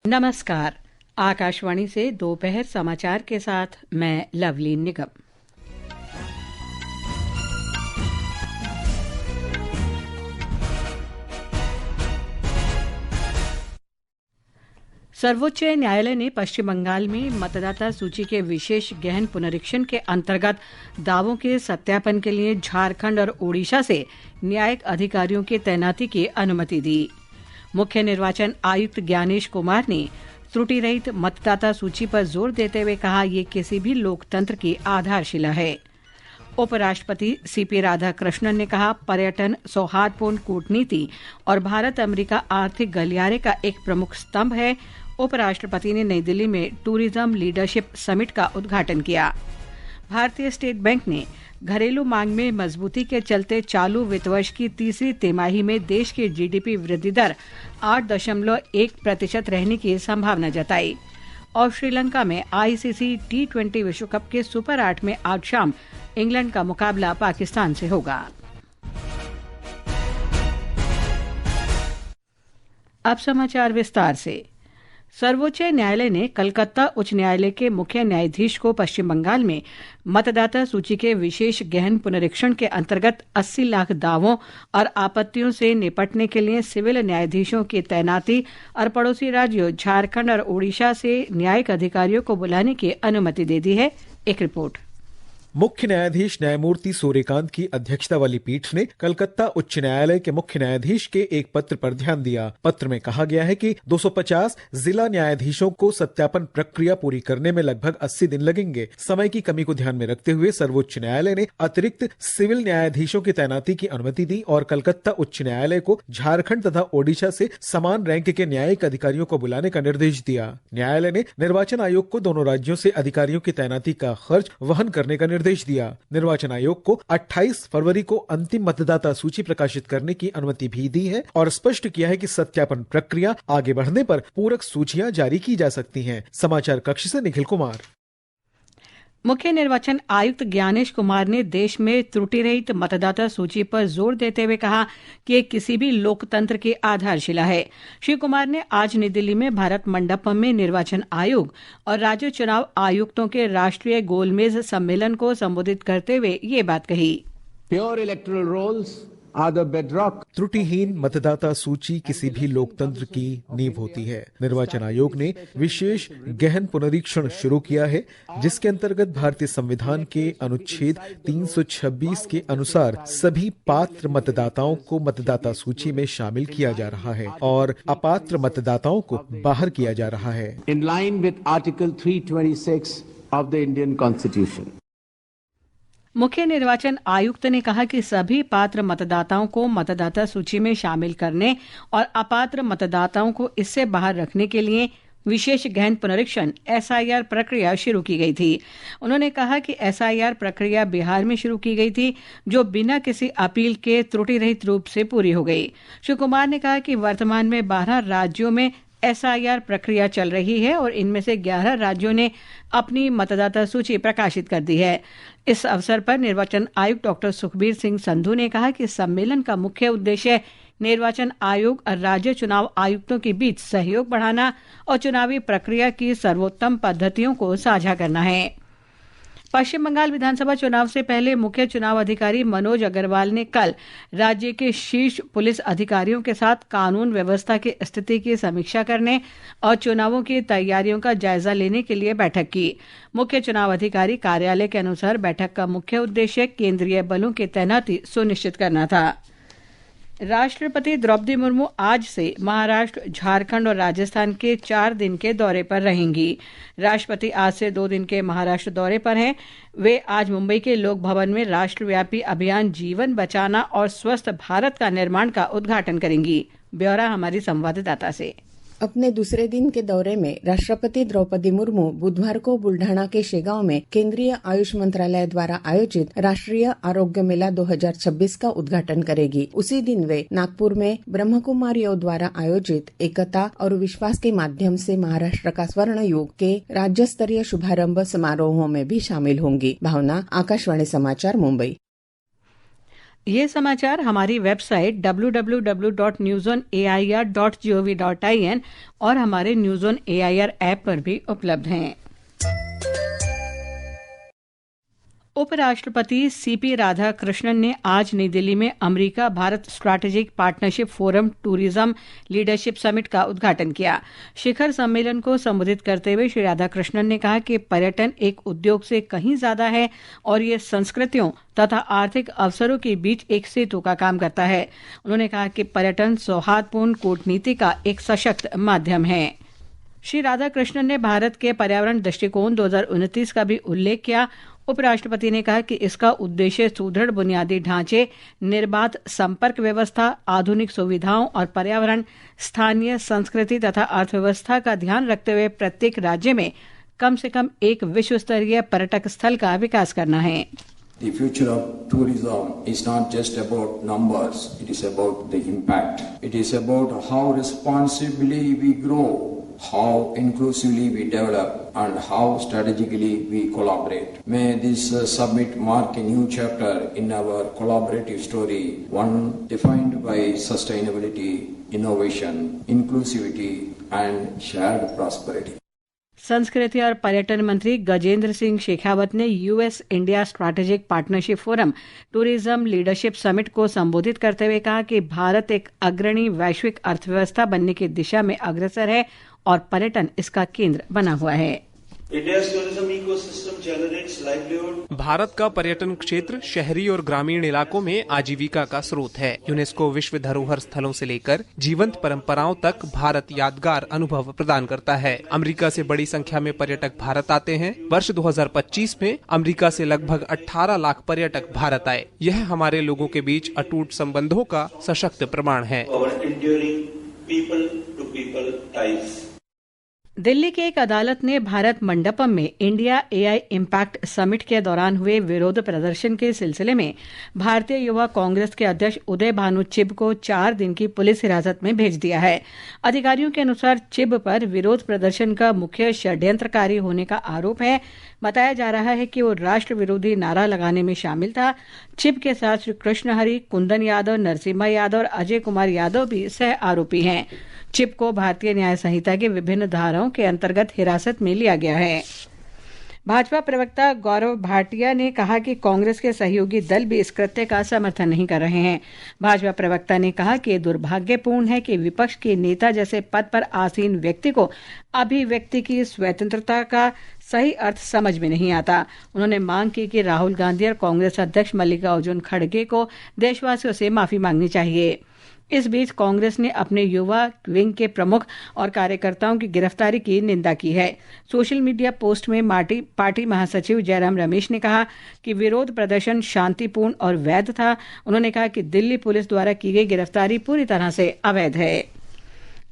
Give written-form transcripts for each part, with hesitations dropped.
नमस्कार। आकाशवाणी से दोपहर समाचार के साथ मैं लवलीन निगम। सर्वोच्च न्यायालय ने पश्चिम बंगाल में मतदाता सूची के विशेष गहन पुनरीक्षण के अंतर्गत दावों के सत्यापन के लिए झारखंड और ओडिशा से न्यायिक अधिकारियों की तैनाती की अनुमति दी। मुख्य निर्वाचन आयुक्त ज्ञानेश कुमार ने त्रुटि रहित मतदाता सूची पर जोर देते हुए कहा, ये किसी भी लोकतंत्र की आधारशिला है। उपराष्ट्रपति सीपी राधाकृष्णन ने कहा, पर्यटन सौहार्दपूर्ण कूटनीति और भारत अमेरिका आर्थिक गलियारे का एक प्रमुख स्तंभ है। उपराष्ट्रपति ने नई दिल्ली में टूरिज्म लीडरशिप समिट का उद्घाटन किया। भारतीय स्टेट बैंक ने घरेलू मांग में मजबूती के चलते चालू वित्त वर्ष की तीसरी तिमाही में देश की जीडीपी वृद्धि दर 8.1% रहने की संभावना जताई। और श्रीलंका में आईसीसी T20 विश्व कप के सुपर 8 में आज शाम इंग्लैंड का मुकाबला पाकिस्तान से होगा। अब समाचार विस्तार से। सर्वोच्च न्यायालय ने कलकत्ता उच्च न्यायालय के मुख्य न्यायाधीश को पश्चिम बंगाल में मतदाता सूची के विशेष गहन पुनरीक्षण के अंतर्गत 80 लाख दावों और आपत्तियों से निपटने के लिए सिविल न्यायाधीशों की तैनाती और पड़ोसी राज्यों झारखंड और ओडिशा से न्यायिक अधिकारियों को बुलाने की अनुमति दे दी है। एक रिपोर्ट। मुख्य न्यायाधीश न्यायमूर्ति सूर्यकांत की अध्यक्षता वाली पीठ ने कलकत्ता उच्च न्यायालय के मुख्य न्यायाधीश के एक पत्र पर ध्यान दिया। पत्र में कहा गया है कि 250 जिला न्यायाधीशों को सत्यापन प्रक्रिया पूरी करने में लगभग 80 दिन लगेंगे। समय की कमी को ध्यान में रखते हुए सर्वोच्च न्यायालय ने अतिरिक्त सिविल न्यायाधीशों की तैनाती की अनुमति दी और कलकत्ता उच्च न्यायालय को झारखंड तथा ओडिशा से समान रैंक के न्यायिक अधिकारियों को बुलाने का निर्देश दिया। न्यायालय ने निर्वाचन आयोग को दोनों राज्यों से अधिकारियों की तैनाती का खर्च वहन करने का निर्देश दिया। निर्वाचन आयोग को 28 फरवरी को अंतिम मतदाता सूची प्रकाशित करने की अनुमति भी दी है और स्पष्ट किया है कि सत्यापन प्रक्रिया आगे बढ़ने पर पूरक सूचियां जारी की जा सकती हैं। समाचार कक्ष से निखिल कुमार। मुख्य निर्वाचन आयुक्त ज्ञानेश कुमार ने देश में त्रुटि रहित मतदाता सूची पर जोर देते हुए कहा कि ये किसी भी लोकतंत्र की आधारशिला है। श्री कुमार ने आज नई दिल्ली में भारत मंडपम में निर्वाचन आयोग और राज्य चुनाव आयुक्तों के राष्ट्रीय गोलमेज सम्मेलन को संबोधित करते हुए ये बात कही। Pure electoral rolls are the bedrock. त्रुटिहीन मतदाता सूची किसी भी लोकतंत्र की नींव होती है। निर्वाचन आयोग ने विशेष गहन पुनरीक्षण शुरू किया है, जिसके अंतर्गत भारतीय संविधान के अनुच्छेद 326 के अनुसार सभी पात्र मतदाताओं को मतदाता सूची में शामिल किया जा रहा है और अपात्र मतदाताओं को बाहर किया जा रहा है। In line with article 326 of the Indian constitution. मुख्य निर्वाचन आयुक्त ने कहा कि सभी पात्र मतदाताओं को मतदाता सूची में शामिल करने और अपात्र मतदाताओं को इससे बाहर रखने के लिए विशेष गहन पुनरीक्षण SIR प्रक्रिया शुरू की गई थी। उन्होंने कहा कि SIR प्रक्रिया बिहार में शुरू की गई थी, जो बिना किसी अपील के त्रुटि रहित रूप से पूरी हो गई। श्री कुमार ने कहा कि वर्तमान में 12 राज्यों में SIR प्रक्रिया चल रही है और इनमें से 11 राज्यों ने अपनी मतदाता सूची प्रकाशित कर दी है। इस अवसर पर निर्वाचन आयुक्त डॉक्टर सुखबीर सिंह संधू ने कहा कि सम्मेलन का मुख्य उद्देश्य निर्वाचन आयोग और राज्य चुनाव आयुक्तों के बीच सहयोग बढ़ाना और चुनावी प्रक्रिया की सर्वोत्तम पद्धतियों को साझा करना है। पश्चिम बंगाल विधानसभा चुनाव से पहले मुख्य चुनाव अधिकारी मनोज अग्रवाल ने कल राज्य के शीर्ष पुलिस अधिकारियों के साथ कानून व्यवस्था की स्थिति की समीक्षा करने और चुनावों की तैयारियों का जायजा लेने के लिए बैठक की। मुख्य चुनाव अधिकारी कार्यालय के अनुसार बैठक का मुख्य उद्देश्य केंद्रीय बलों की तैनाती सुनिश्चित करना था। राष्ट्रपति द्रौपदी मुर्मू आज से महाराष्ट्र, झारखंड और राजस्थान के 4 दिन के दौरे पर रहेंगी। राष्ट्रपति आज से 2 दिन के महाराष्ट्र दौरे पर हैं। वे आज मुंबई के लोक भवन में राष्ट्रव्यापी अभियान जीवन बचाना और स्वस्थ भारत का निर्माण का उद्घाटन करेंगी। ब्यौरा हमारी संवाददाता से। अपने दूसरे दिन के दौरे में राष्ट्रपति द्रौपदी मुर्मू बुधवार को बुल्ढाना के शेगांव में केंद्रीय आयुष मंत्रालय द्वारा आयोजित राष्ट्रीय आरोग्य मेला 2026 का उद्घाटन करेगी। उसी दिन वे नागपुर में ब्रह्मकुमारियों द्वारा आयोजित एकता और विश्वास के माध्यम से महाराष्ट्र का स्वर्ण युग के राज्य स्तरीय शुभारंभ समारोहों में भी शामिल होंगी। भावना, आकाशवाणी समाचार, मुंबई। ये समाचार हमारी वेबसाइट www.newsonair.gov.in और हमारे न्यूज़ ऑन एआईआर ऐप पर भी उपलब्ध हैं। उपराष्ट्रपति सीपी राधाकृष्णन ने आज नई दिल्ली में America Bharat strategic partnership forum tourism leadership summit का उद्घाटन किया। शिखर सम्मेलन को संबोधित करते हुए श्री राधाकृष्णन ने कहा कि पर्यटन एक उद्योग से कहीं ज्यादा है और ये संस्कृतियों तथा आर्थिक अवसरों के बीच एक सेतु का काम करता है। उन्होंने कहा कि पर्यटन सौहार्दपूर्ण कूटनीति का एक सशक्त माध्यम है। श्री राधाकृष्णन ने भारत के पर्यावरण दृष्टिकोण 2029 का भी उल्लेख किया। उपराष्ट्रपति ने कहा कि इसका उद्देश्य सुदृढ़ बुनियादी ढांचे, निर्बाध संपर्क व्यवस्था, आधुनिक सुविधाओं और पर्यावरण, स्थानीय संस्कृति तथा अर्थव्यवस्था का ध्यान रखते हुए प्रत्येक राज्य में कम से कम एक विश्व स्तरीय पर्यटक स्थल का विकास करना है। The future of tourism is not just about numbers, it is about the impact. It is about how responsibly we grow, how inclusively we develop, and how strategically we collaborate. May this summit mark a new chapter in our collaborative story, one defined by sustainability, innovation, inclusivity, and shared prosperity. संस्कृति और पर्यटन मंत्री गजेंद्र सिंह शेखावत ने US India strategic partnership forum tourism leadership summit को संबोधित करते हुए कहा कि भारत एक अग्रणी वैश्विक अर्थव्यवस्था बनने की दिशा में अग्रसर है और पर्यटन इसका केंद्र बना हुआ है। भारत का पर्यटन क्षेत्र शहरी और ग्रामीण इलाकों में आजीविका का स्रोत है। यूनेस्को विश्व धरोहर स्थलों से लेकर जीवंत परंपराओं तक भारत यादगार अनुभव प्रदान करता है। अमेरिका से बड़ी संख्या में पर्यटक भारत आते हैं। वर्ष 2025 में अमेरिका से लगभग 18 लाख पर्यटक भारत आए। यह हमारे लोगों के बीच अटूट संबंधों का सशक्त प्रमाण है। दिल्ली की एक अदालत ने भारत मंडपम में इंडिया एआई इम्पैक्ट समिट के दौरान हुए विरोध प्रदर्शन के सिलसिले में भारतीय युवा कांग्रेस के अध्यक्ष उदय भानु चिब को 4 दिन की पुलिस हिरासत में भेज दिया है। अधिकारियों के अनुसार चिब पर विरोध प्रदर्शन का मुख्य षड्यंत्रकारी होने का आरोप है। बताया जा रहा है कि वो राष्ट्र विरोधी नारा लगाने में शामिल था। चिब के साथ श्री कृष्ण हरि, कुंदन यादव, नरसिम्हा यादव और अजय कुमार यादव भी सह आरोपी हैं। चिब को भारतीय न्याय संहिता के विभिन्न धाराओं के अंतर्गत हिरासत में लिया गया है। भाजपा प्रवक्ता गौरव भाटिया ने कहा कि कांग्रेस के सहयोगी दल भी इस कृत्य का समर्थन नहीं कर रहे हैं। भाजपा प्रवक्ता ने कहा कि ये दुर्भाग्यपूर्ण है कि विपक्ष के नेता जैसे पद पर आसीन व्यक्ति को अभिव्यक्ति की स्वतंत्रता का सही अर्थ समझ में नहीं आता। उन्होंने मांग की कि राहुल गांधी और कांग्रेस अध्यक्ष मल्लिकार्जुन खड़गे को देशवासियों से माफी मांगनी चाहिए। इस बीच कांग्रेस ने अपने युवा विंग के प्रमुख और कार्यकर्ताओं की गिरफ्तारी की निंदा की है। सोशल मीडिया पोस्ट में पार्टी महासचिव जयराम रमेश ने कहा कि विरोध प्रदर्शन शांतिपूर्ण और वैध था। उन्होंने कहा कि दिल्ली पुलिस द्वारा की गई गिरफ्तारी पूरी तरह से अवैध है।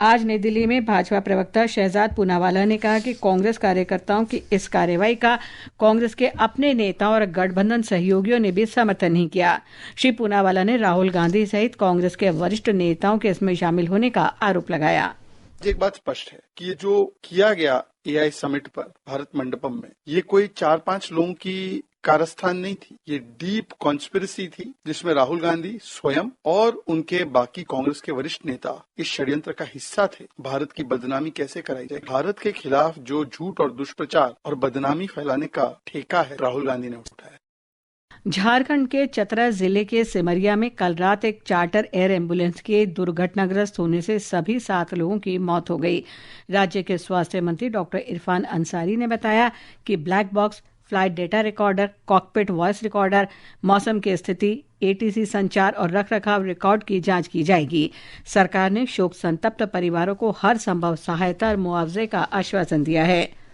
आज नई दिल्ली में भाजपा प्रवक्ता शहजाद पूनावाला ने कहा कि कांग्रेस कार्यकर्ताओं की इस कार्रवाई का कांग्रेस के अपने नेताओं और गठबंधन सहयोगियों ने भी समर्थन नहीं किया। श्री पूनावाला ने राहुल गांधी सहित कांग्रेस के वरिष्ठ नेताओं के इसमें शामिल होने का आरोप लगाया। एक बात स्पष्ट है कि ये जो किया गया एआई समिट पर भारत मंडपम में, ये कोई 4-5 लोगों की कारस्थान नहीं थी। ये डीप कॉन्स्पिरेसी थी जिसमें राहुल गांधी स्वयं और उनके बाकी कांग्रेस के वरिष्ठ नेता इस षड्यंत्र का हिस्सा थे। भारत की बदनामी कैसे कराई जाए, भारत के खिलाफ जो झूठ और दुष्प्रचार और बदनामी फैलाने का ठेका है राहुल गांधी ने उठाया। झारखंड के चतरा जिले के सिमरिया में कल रात एक चार्टर एयर एम्बुलेंस के दुर्घटनाग्रस्त होने से सभी 7 लोगों की मौत हो गई। राज्य के स्वास्थ्य मंत्री डॉक्टर इरफान अंसारी ने बताया कि black box, flight data recorder, cockpit voice recorder, मौसम की स्थिति, एटीसी संचार और रखरखाव रिकॉर्ड की जांच की जाएगी। सरकार ने शोक संतप्त परिवारों को हर संभव सहायता और मुआवजे का आश्वासन दिया है।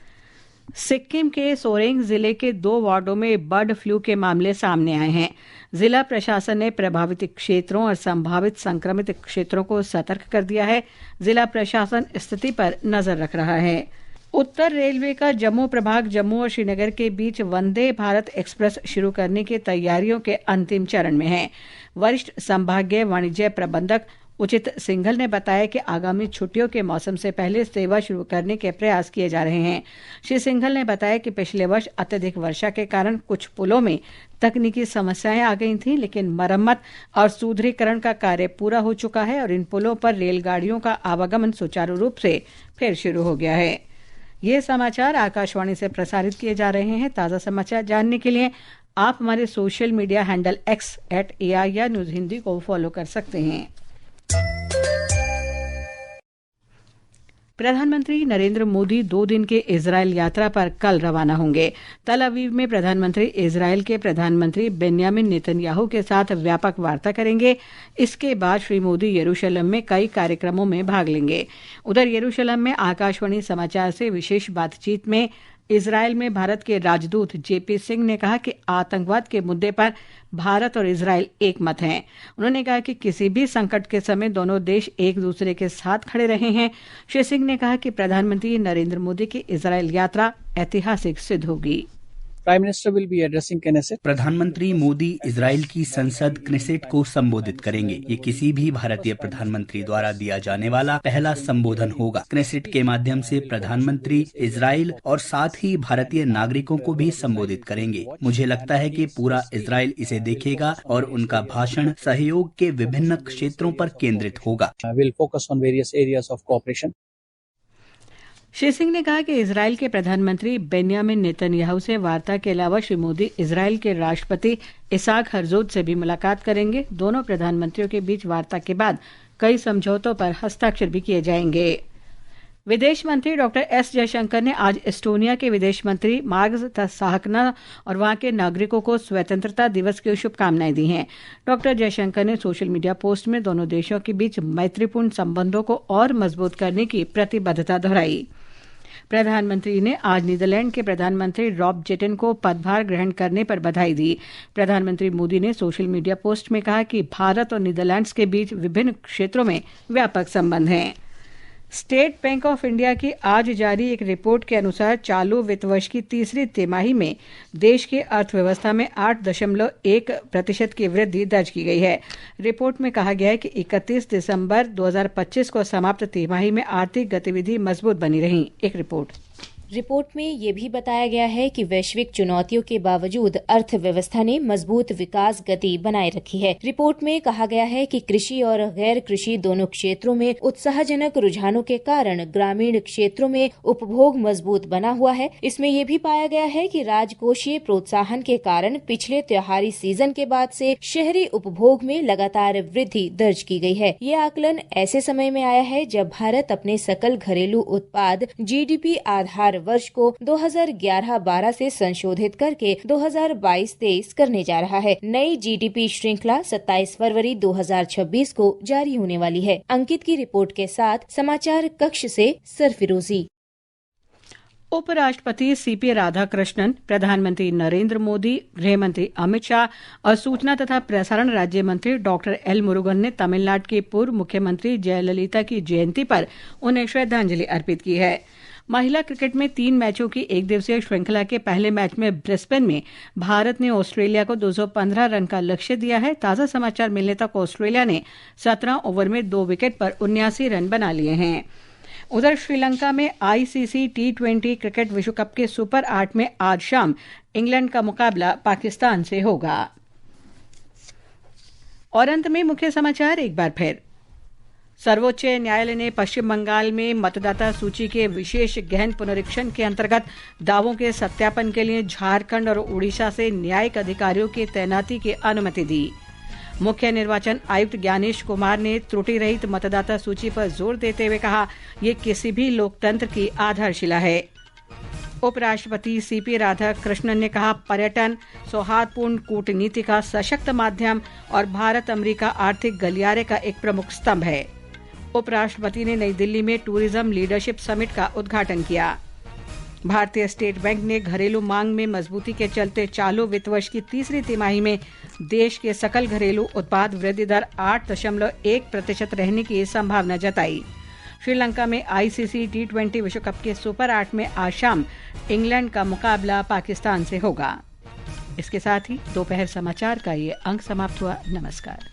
सिक्किम के सोरेंग जिले के 2 वार्डों में बर्ड फ्लू के मामले सामने आए हैं। जिला प्रशासन ने प्रभावित क्षेत्रों और संभावित संक्रमित क्षेत्रों को सतर्क कर दिया है। जिला प्रशासन स्थिति पर नजर रख रहा है। उत्तर रेलवे का जम्मू प्रभाग जम्मू और श्रीनगर के बीच वंदे भारत एक्सप्रेस शुरू करने की तैयारियों के अंतिम चरण में है। वरिष्ठ संभागीय वाणिज्य प्रबंधक उचित सिंघल ने बताया कि आगामी छुट्टियों के मौसम से पहले सेवा शुरू करने के प्रयास किए जा रहे हैं। श्री सिंघल ने बताया कि पिछले वर्ष अत्यधिक वर्षा के कारण कुछ पुलों में तकनीकी समस्याएं आ गई थीं, लेकिन मरम्मत और सुदृढ़ीकरण का कार्य पूरा हो चुका है और इन पुलों पर रेलगाड़ियों का आवागमन सुचारू रूप से फिर शुरू हो गया है। ये समाचार आकाशवाणी से प्रसारित किए जा रहे हैं। ताज़ा समाचार जानने के लिए आप हमारे सोशल मीडिया हैंडल X@AR या न्यूज हिंदी को फॉलो कर सकते हैं। प्रधानमंत्री नरेंद्र मोदी 2 दिन के इजरायल यात्रा पर कल रवाना होंगे। तल अवीव में प्रधानमंत्री इजरायल के प्रधानमंत्री बेन्यामिन नेतन्याहू के साथ व्यापक वार्ता करेंगे। इसके बाद श्री मोदी यरूशलेम में कई कार्यक्रमों में भाग लेंगे। उधर यरूशलेम में आकाशवाणी समाचार से विशेष बातचीत में इजरायल में भारत के राजदूत जेपी सिंह ने कहा कि आतंकवाद के मुद्दे पर भारत और इजरायल एक मत हैं। उन्होंने कहा कि किसी भी संकट के समय दोनों देश एक दूसरे के साथ खड़े रहे हैं। श्री सिंह ने कहा कि प्रधानमंत्री नरेंद्र मोदी की इजरायल यात्रा ऐतिहासिक सिद्ध होगी। Prime minister will be addressing Knesset. प्रधानमंत्री मोदी इजराइल की संसद क्नेसेट को संबोधित करेंगे। ये किसी भी भारतीय प्रधानमंत्री द्वारा दिया जाने वाला पहला संबोधन होगा। क्नेसेट के माध्यम से प्रधानमंत्री इजराइल और साथ ही भारतीय नागरिकों को भी संबोधित करेंगे। मुझे लगता है कि पूरा इजराइल इसे देखेगा और उनका भाषण सहयोग के विभिन्न क्षेत्रों पर केंद्रित होगा। Will focus on various areas of cooperation. Shri Singh ने कहा कि इजरायल के प्रधानमंत्री बेन्यामिन नेतन्याहू से वार्ता के अलावा श्री मोदी इजरायल के राष्ट्रपति इसाक हर्जोग से भी मुलाकात करेंगे। दोनों प्रधानमंत्रियों के बीच वार्ता के बाद कई समझौतों पर हस्ताक्षर भी किए जाएंगे। विदेश मंत्री डॉक्टर एस जयशंकर ने आज एस्टोनिया के विदेश मंत्री मार्ग्स साहकना और वहां के नागरिकों को स्वतंत्रता दिवस की शुभकामनाएं दी हैं। डॉक्टर जयशंकर ने सोशल मीडिया पोस्ट में दोनों देशों के बीच मैत्रीपूर्ण संबंधों को और मजबूत करने की प्रतिबद्धता दोहराई। प्रधानमंत्री ने आज नीदरलैंड के प्रधानमंत्री रॉब जेटन को पदभार ग्रहण करने पर बधाई दी। प्रधानमंत्री मोदी ने सोशल मीडिया पोस्ट में कहा कि भारत और नीदरलैंड्स के बीच विभिन्न क्षेत्रों में व्यापक संबंध हैं। स्टेट बैंक ऑफ इंडिया की आज जारी एक रिपोर्ट के अनुसार चालू वित्त वर्ष की तीसरी तिमाही में देश की अर्थव्यवस्था में 8.1% की वृद्धि दर्ज की गई है। रिपोर्ट में कहा गया है कि 31 दिसंबर 2025 को समाप्त तिमाही में आर्थिक गतिविधि मजबूत बनी रही। एक रिपोर्ट में ये भी बताया गया है कि वैश्विक चुनौतियों के बावजूद अर्थव्यवस्था ने मजबूत विकास गति बनाए रखी है। रिपोर्ट में कहा गया है कि कृषि और गैर कृषि दोनों क्षेत्रों में उत्साहजनक रुझानों के कारण ग्रामीण क्षेत्रों में उपभोग मजबूत बना हुआ है। इसमें यह भी पाया गया है कि राजकोषीय प्रोत्साहन के कारण पिछले त्योहारी सीजन के बाद से शहरी उपभोग में लगातार वृद्धि दर्ज की गई है। ये आकलन ऐसे समय में आया है जब भारत अपने सकल घरेलू उत्पाद GDP आधार वर्ष को 2011-12 से संशोधित करके 2022-23 करने जा रहा है। नई GDP श्रृंखला 27 फरवरी 2026 को जारी होने वाली है। अंकित की रिपोर्ट के साथ समाचार कक्ष से सरफिरोजी। उपराष्ट्रपति CP राधाकृष्णन, प्रधानमंत्री नरेंद्र मोदी, गृहमंत्री अमित शाह और सूचना तथा प्रसारण राज्य मंत्री डॉक्टर L मुरुगन ने तमिलनाडु की पूर्व मुख्यमंत्री जयललिता की जयंती पर उन्हें श्रद्धांजलि अर्पित की है। महिला क्रिकेट में 3 मैचों की एक दिवसीय श्रृंखला के पहले मैच में ब्रिस्बेन में भारत ने ऑस्ट्रेलिया को 215 रन का लक्ष्य दिया है। ताज़ा समाचार मिलने तक ऑस्ट्रेलिया ने 17 ओवर में 2 विकेट पर 79 रन बना लिए हैं। उधर श्रीलंका में ICC T20 क्रिकेट विश्व कप के सुपर 8 में आज शाम इंग्लैंड का मुकाबला पाकिस्तान से होगा। और अंत में मुख्य समाचार एक बार फिर। सर्वोच्च न्यायालय ने पश्चिम बंगाल में मतदाता सूची के विशेष गहन पुनरीक्षण के अंतर्गत दावों के सत्यापन के लिए झारखंड और उड़ीसा से न्यायिक अधिकारियों की तैनाती की अनुमति दी। मुख्य निर्वाचन आयुक्त ज्ञानेश कुमार ने त्रुटि रहित मतदाता सूची पर जोर देते हुए कहा, ये किसी भी लोकतंत्र की आधारशिला है। उपराष्ट्रपति CP राधाकृष्णन ने कहा, पर्यटन सौहार्दपूर्ण कूटनीति का सशक्त माध्यम और भारत अमेरिका आर्थिक गलियारे का एक प्रमुख स्तंभ है। उपराष्ट्रपति ने नई दिल्ली में टूरिज्म लीडरशिप समिट का उद्घाटन किया। भारतीय स्टेट बैंक ने घरेलू मांग में मजबूती के चलते चालू वित्त वर्ष की तीसरी तिमाही में देश के सकल घरेलू उत्पाद वृद्धि दर 8.1% रहने की संभावना जताई। श्रीलंका में ICC T20 विश्व कप के सुपर 8 में आज शाम इंग्लैंड का मुकाबला पाकिस्तान से होगा। इसके साथ ही दोपहर समाचार का ये अंक समाप्त हुआ। नमस्कार।